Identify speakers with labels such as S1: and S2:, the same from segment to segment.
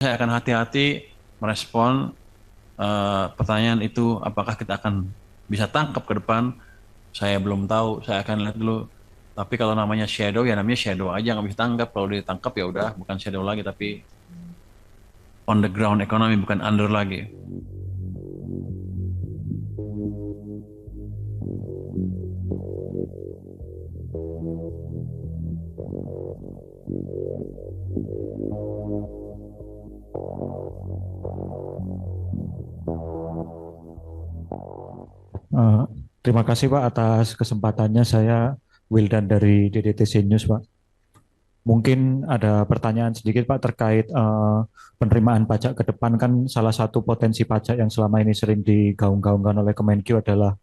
S1: Saya akan hati-hati merespon pertanyaan itu, apakah kita akan bisa tangkap ke depan. Saya belum tahu, saya akan lihat dulu. Tapi kalau namanya shadow, ya namanya shadow aja, nggak bisa tangkap. Kalau ditangkap ya udah, bukan shadow lagi, tapi on the ground economy, bukan under lagi.
S2: Eh, Terima kasih Pak atas kesempatannya. Saya Wildan dari DDTC News, Pak. Mungkin ada pertanyaan sedikit Pak terkait penerimaan pajak ke depan. Kan salah satu potensi pajak yang selama ini sering digaung-gaungkan oleh Kemenkyu adalah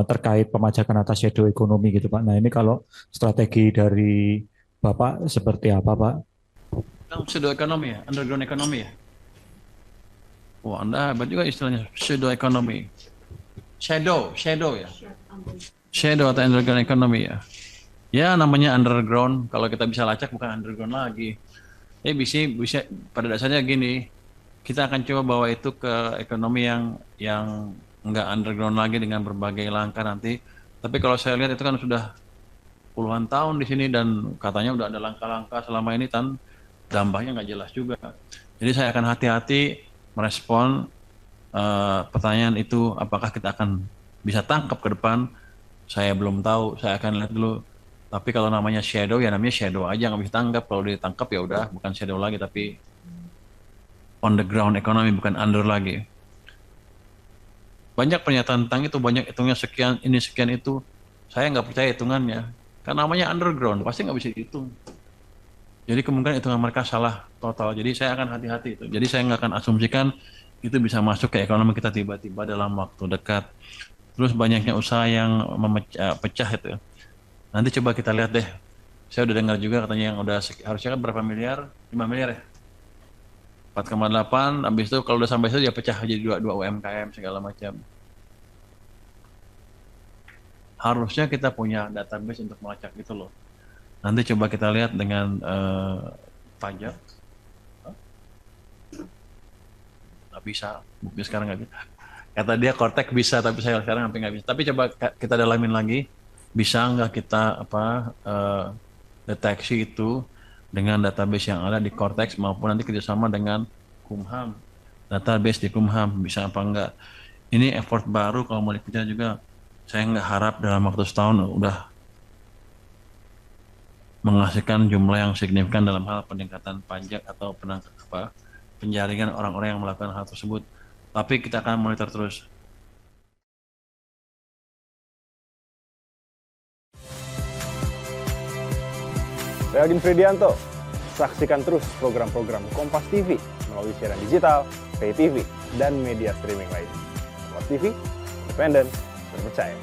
S2: terkait pemajakan atas shadow ekonomi gitu Pak. Nah ini kalau strategi dari Bapak seperti apa Pak?
S1: Kan pseudo ekonomi ya, underground ekonomi ya. Wah, Anda hebat juga istilahnya pseudo ekonomi. Shadow ya. Shadow atau underground ekonomi ya. Ya namanya underground, kalau kita bisa lacak bukan underground lagi. Bisa pada dasarnya gini, kita akan coba bawa itu ke ekonomi yang nggak underground lagi dengan berbagai langkah nanti. Tapi kalau saya lihat itu kan sudah puluhan tahun di sini dan katanya udah ada langkah-langkah selama ini, dan dampaknya nggak jelas juga. Jadi saya akan hati-hati merespon pertanyaan itu, apakah kita akan bisa tangkap ke depan. Saya belum tahu, saya akan lihat dulu. Tapi kalau namanya shadow, ya namanya shadow aja, nggak bisa tangkap. Kalau ditangkap ya udah, bukan shadow lagi, tapi on the ground economy, bukan under lagi. Banyak pernyataan tentang itu, banyak hitungnya sekian, ini sekian itu. Saya nggak percaya hitungannya. Karena namanya underground, pasti nggak bisa dihitung. Jadi kemungkinan hitungan mereka salah total. Jadi saya akan hati-hati itu. Jadi saya nggak akan asumsikan itu bisa masuk ke ekonomi kita tiba-tiba dalam waktu dekat. Terus banyaknya usaha yang pecah itu. Nanti coba kita lihat deh. Saya udah dengar juga katanya yang udah harusnya kan berapa miliar? 5 miliar ya? 4,8. Habis itu kalau udah sampai situ dia pecah jadi dua UMKM segala macam. Harusnya kita punya database untuk melacak itu loh. Nanti coba kita lihat dengan pajak. Nggak bisa. Bukti sekarang nggak bisa. Kata dia Cortex bisa, tapi saya sekarang sampai nggak bisa. Tapi coba kita dalamin lagi. Bisa nggak kita deteksi itu dengan database yang ada di Cortex maupun nanti kerjasama dengan Kumham, database di Kumham, bisa apa enggak. Ini effort baru kalau mau dikejar juga. Saya nggak harap dalam waktu setahun udah menghasilkan jumlah yang signifikan dalam hal peningkatan pajak atau penjaringan orang-orang yang melakukan hal tersebut. Tapi kita akan monitor terus.
S3: Saya Agin Fridianto. Saksikan terus program-program Kompas TV melalui siaran digital, pay TV, dan media streaming lainnya. Kompas TV, independen, terpercaya.